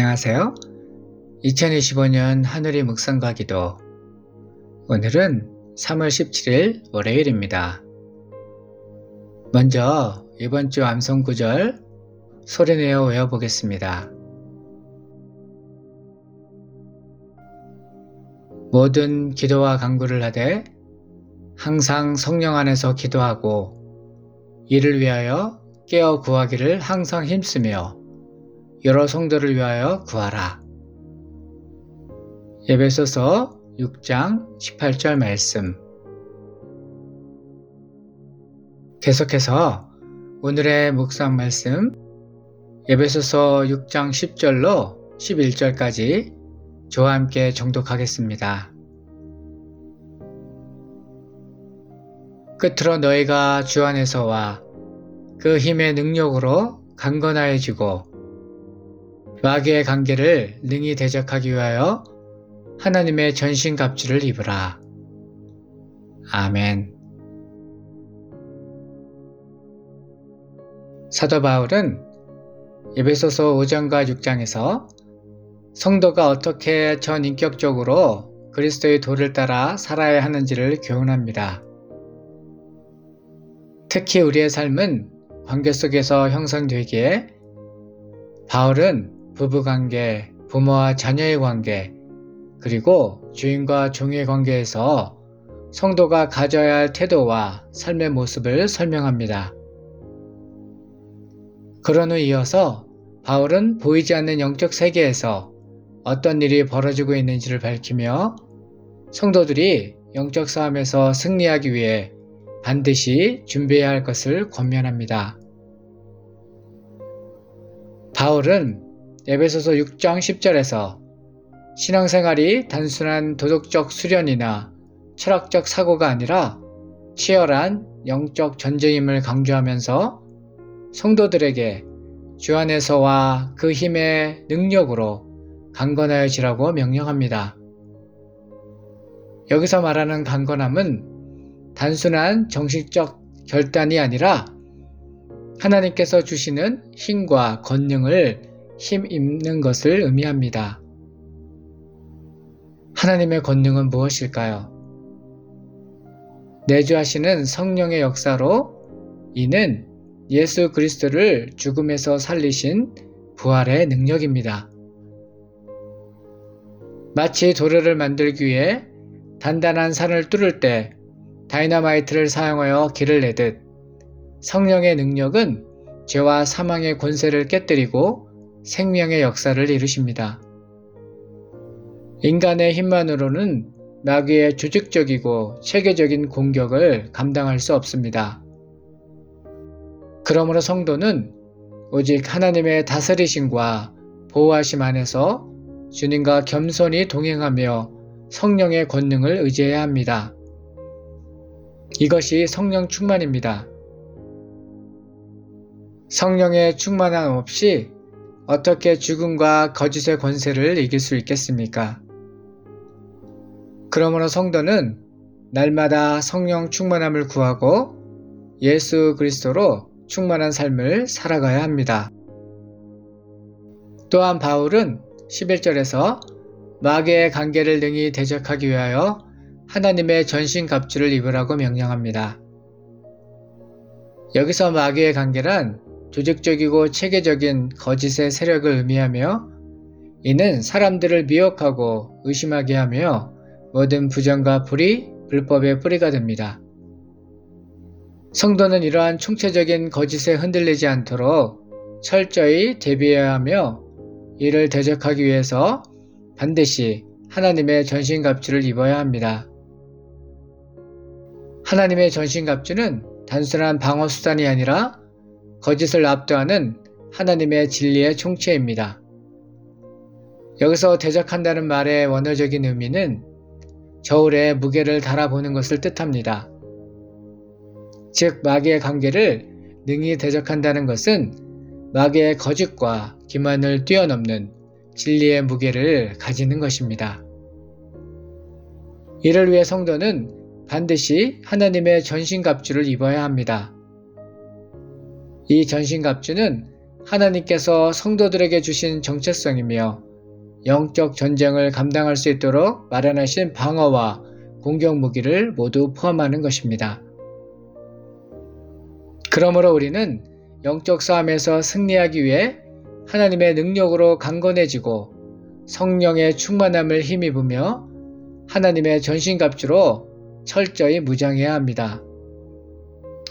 안녕하세요. 2025년 하늘이 묵상과 기도. 오늘은 3월 17일 월요일입니다. 먼저 이번 주 암송 구절 소리내어 외워보겠습니다. 모든 기도와 간구를 하되 항상 성령 안에서 기도하고 이를 위하여 깨어 구하기를 항상 힘쓰며 여러 성도를 위하여 구하라. 에베소서 6장 18절 말씀. 계속해서 오늘의 묵상 말씀 에베소서 6장 10절로 11절까지 저와 함께 정독하겠습니다. 끝으로 너희가 주 안에서와 그 힘의 능력으로 강건하여지고 마귀의 관계를 능히 대적하기 위하여 하나님의 전신갑주를 입으라. 아멘. 사도 바울은 에베소서 5장과 6장에서 성도가 어떻게 전인격적으로 그리스도의 도를 따라 살아야 하는지를 교훈합니다. 특히 우리의 삶은 관계 속에서 형성되기에 바울은 부부관계, 부모와 자녀의 관계, 그리고 주인과 종의 관계에서 성도가 가져야 할 태도와 삶의 모습을 설명합니다. 그런 후 이어서 바울은 보이지 않는 영적 세계에서 어떤 일이 벌어지고 있는지를 밝히며 성도들이 영적 싸움에서 승리하기 위해 반드시 준비해야 할 것을 권면합니다. 바울은 에베소서 6장 10절에서 신앙생활이 단순한 도덕적 수련이나 철학적 사고가 아니라 치열한 영적 전쟁임을 강조하면서 성도들에게 주 안에서와 그 힘의 능력으로 강건하여지라고 명령합니다. 여기서 말하는 강건함은 단순한 정신적 결단이 아니라 하나님께서 주시는 힘과 권능을 힘입는 것을 의미합니다. 하나님의 권능은 무엇일까요? 내주하시는 성령의 역사로 이는 예수 그리스도를 죽음에서 살리신 부활의 능력입니다. 마치 도로를 만들기 위해 단단한 산을 뚫을 때 다이너마이트를 사용하여 길을 내듯 성령의 능력은 죄와 사망의 권세를 깨뜨리고 생명의 역사를 이루십니다. 인간의 힘만으로는 마귀의 조직적이고 체계적인 공격을 감당할 수 없습니다. 그러므로 성도는 오직 하나님의 다스리심과 보호하심 안에서 주님과 겸손히 동행하며 성령의 권능을 의지해야 합니다. 이것이 성령 충만입니다. 성령의 충만함 없이 어떻게 죽음과 거짓의 권세를 이길 수 있겠습니까? 그러므로 성도는 날마다 성령 충만함을 구하고 예수 그리스도로 충만한 삶을 살아가야 합니다. 또한 바울은 11절에서 마귀의 관계를 능히 대적하기 위하여 하나님의 전신갑주를 입으라고 명령합니다. 여기서 마귀의 관계란 조직적이고 체계적인 거짓의 세력을 의미하며 이는 사람들을 미혹하고 의심하게 하며 모든 부정과 불의, 불법의 뿌리가 됩니다. 성도는 이러한 총체적인 거짓에 흔들리지 않도록 철저히 대비해야 하며 이를 대적하기 위해서 반드시 하나님의 전신갑주를 입어야 합니다. 하나님의 전신갑주는 단순한 방어수단이 아니라 거짓을 압도하는 하나님의 진리의 총체입니다. 여기서 대적한다는 말의 원어적인 의미는 저울에 무게를 달아보는 것을 뜻합니다. 즉 마귀의 관계를 능히 대적한다는 것은 마귀의 거짓과 기만을 뛰어넘는 진리의 무게를 가지는 것입니다. 이를 위해 성도는 반드시 하나님의 전신갑주를 입어야 합니다. 이 전신갑주는 하나님께서 성도들에게 주신 정체성이며 영적 전쟁을 감당할 수 있도록 마련하신 방어와 공격 무기를 모두 포함하는 것입니다. 그러므로 우리는 영적 싸움에서 승리하기 위해 하나님의 능력으로 강건해지고 성령의 충만함을 힘입으며 하나님의 전신갑주로 철저히 무장해야 합니다.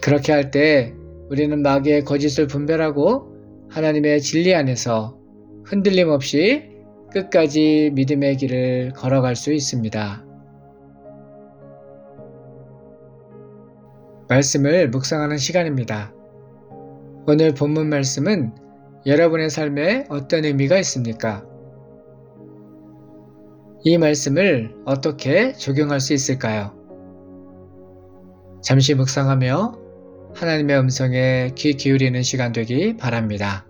그렇게 할 때 우리는 마귀의 거짓을 분별하고 하나님의 진리 안에서 흔들림 없이 끝까지 믿음의 길을 걸어갈 수 있습니다. 말씀을 묵상하는 시간입니다. 오늘 본문 말씀은 여러분의 삶에 어떤 의미가 있습니까? 이 말씀을 어떻게 적용할 수 있을까요? 잠시 묵상하며 하나님의 음성에 귀 기울이는 시간 되기 바랍니다.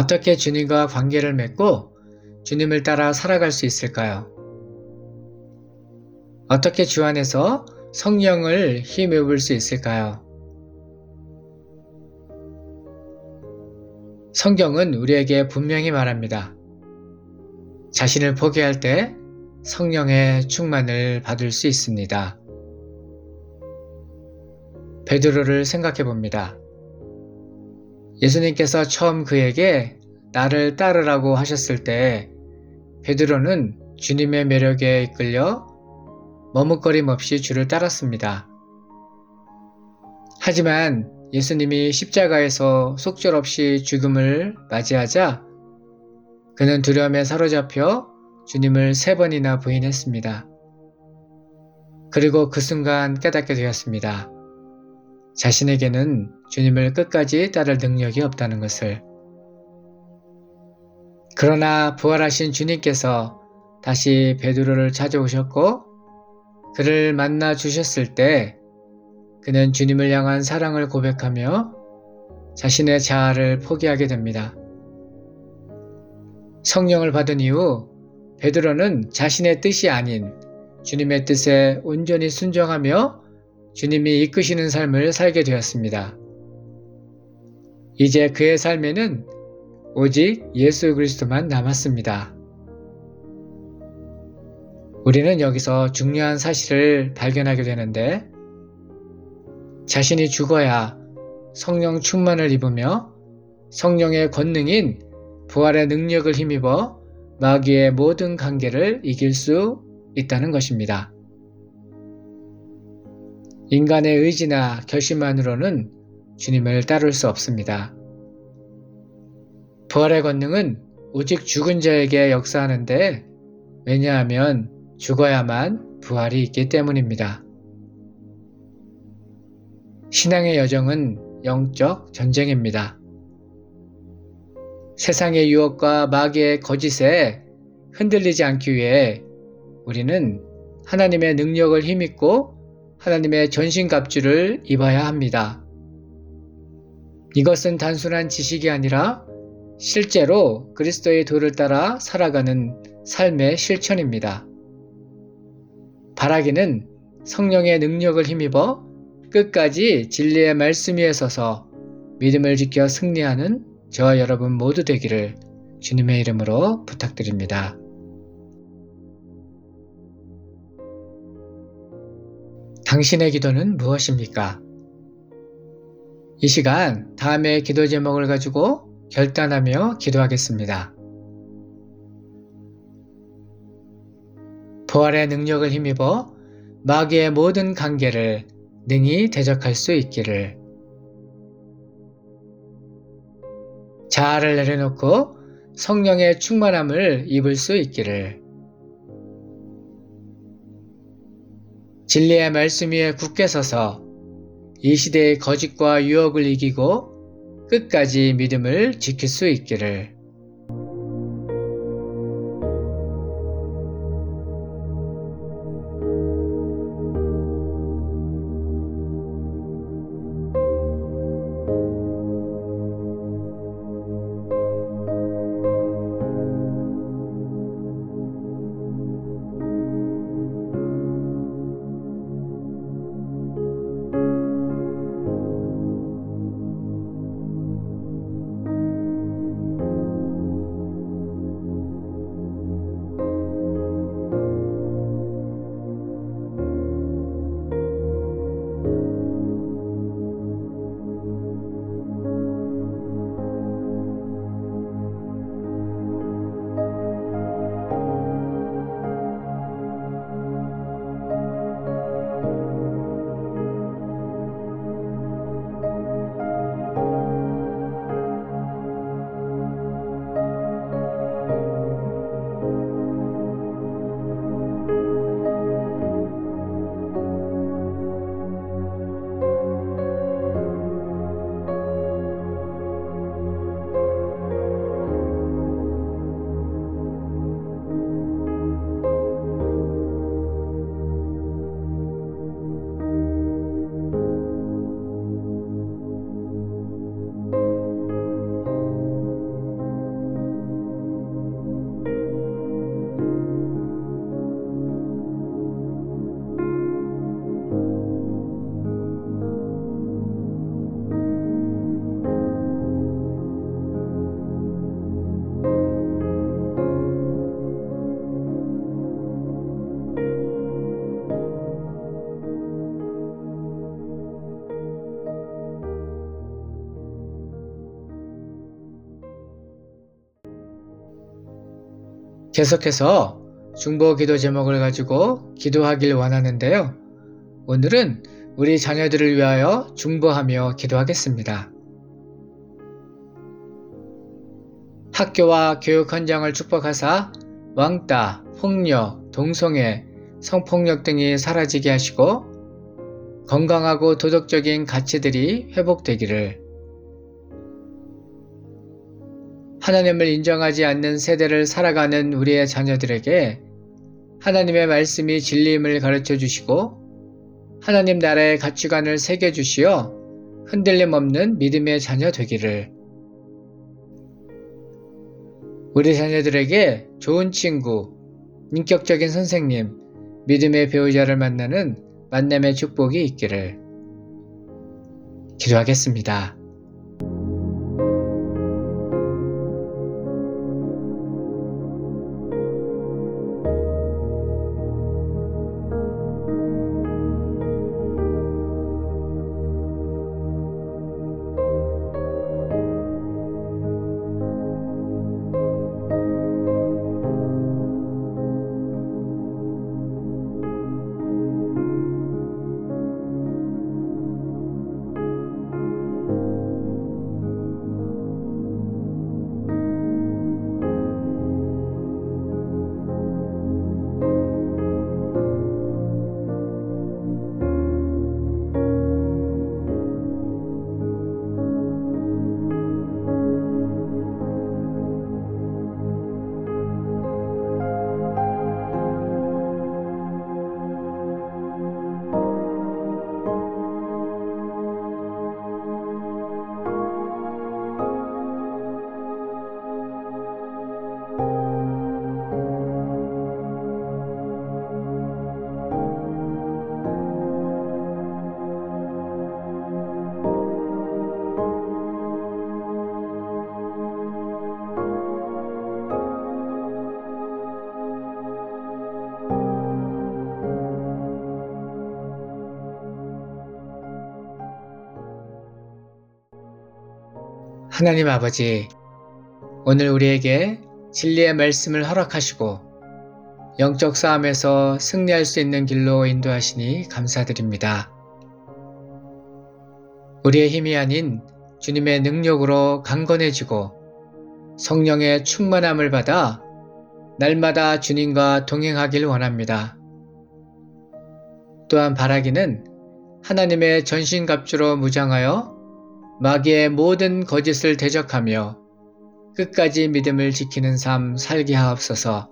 어떻게 주님과 관계를 맺고 주님을 따라 살아갈 수 있을까요? 어떻게 주 안에서 성령을 힘입을 수 있을까요? 성경은 우리에게 분명히 말합니다. 자신을 포기할 때 성령의 충만을 받을 수 있습니다. 베드로를 생각해 봅니다. 예수님께서 처음 그에게 나를 따르라고 하셨을 때 베드로는 주님의 매력에 이끌려 머뭇거림 없이 주를 따랐습니다. 하지만 예수님이 십자가에서 속절없이 죽음을 맞이하자 그는 두려움에 사로잡혀 주님을 3번이나 부인했습니다. 그리고 그 순간 깨닫게 되었습니다. 자신에게는 주님을 끝까지 따를 능력이 없다는 것을. 그러나 부활하신 주님께서 다시 베드로를 찾아오셨고 그를 만나 주셨을 때 그는 주님을 향한 사랑을 고백하며 자신의 자아를 포기하게 됩니다. 성령을 받은 이후 베드로는 자신의 뜻이 아닌 주님의 뜻에 온전히 순종하며 주님이 이끄시는 삶을 살게 되었습니다. 이제 그의 삶에는 오직 예수 그리스도만 남았습니다. 우리는 여기서 중요한 사실을 발견하게 되는데 자신이 죽어야 성령 충만을 입으며 성령의 권능인 부활의 능력을 힘입어 마귀의 모든 관계를 이길 수 있다는 것입니다. 인간의 의지나 결심만으로는 주님을 따를 수 없습니다. 부활의 권능은 오직 죽은 자에게 역사하는데 왜냐하면 죽어야만 부활이 있기 때문입니다. 신앙의 여정은 영적 전쟁입니다. 세상의 유혹과 마귀의 거짓에 흔들리지 않기 위해 우리는 하나님의 능력을 힘입고 하나님의 전신갑주를 입어야 합니다. 이것은 단순한 지식이 아니라 실제로 그리스도의 도를 따라 살아가는 삶의 실천입니다. 바라기는 성령의 능력을 힘입어 끝까지 진리의 말씀 위에 서서 믿음을 지켜 승리하는 저와 여러분 모두 되기를 주님의 이름으로 부탁드립니다. 당신의 기도는 무엇입니까? 이 시간 다음의 기도 제목을 가지고 결단하며 기도하겠습니다. 부활의 능력을 힘입어 마귀의 모든 관계를 능히 대적할 수 있기를. 자아를 내려놓고 성령의 충만함을 입을 수 있기를. 진리의 말씀 위에 굳게 서서 이 시대의 거짓과 유혹을 이기고 끝까지 믿음을 지킬 수 있기를. 계속해서 중보 기도 제목을 가지고 기도하길 원하는데요. 오늘은 우리 자녀들을 위하여 중보하며 기도하겠습니다. 학교와 교육 현장을 축복하사 왕따, 폭력, 동성애, 성폭력 등이 사라지게 하시고 건강하고 도덕적인 가치들이 회복되기를. 하나님을 인정하지 않는 세대를 살아가는 우리의 자녀들에게 하나님의 말씀이 진리임을 가르쳐 주시고 하나님 나라의 가치관을 새겨 주시어 흔들림 없는 믿음의 자녀 되기를. 우리 자녀들에게 좋은 친구, 인격적인 선생님, 믿음의 배우자를 만나는 만남의 축복이 있기를. 기도하겠습니다. 하나님 아버지, 오늘 우리에게 진리의 말씀을 허락하시고 영적 싸움에서 승리할 수 있는 길로 인도하시니 감사드립니다. 우리의 힘이 아닌 주님의 능력으로 강건해지고 성령의 충만함을 받아 날마다 주님과 동행하길 원합니다. 또한 바라기는 하나님의 전신갑주로 무장하여 마귀의 모든 거짓을 대적하며 끝까지 믿음을 지키는 삶 살게 하옵소서.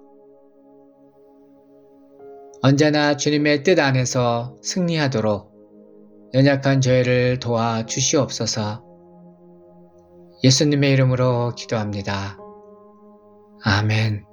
언제나 주님의 뜻 안에서 승리하도록 연약한 저희를 도와 주시옵소서. 예수님의 이름으로 기도합니다. 아멘.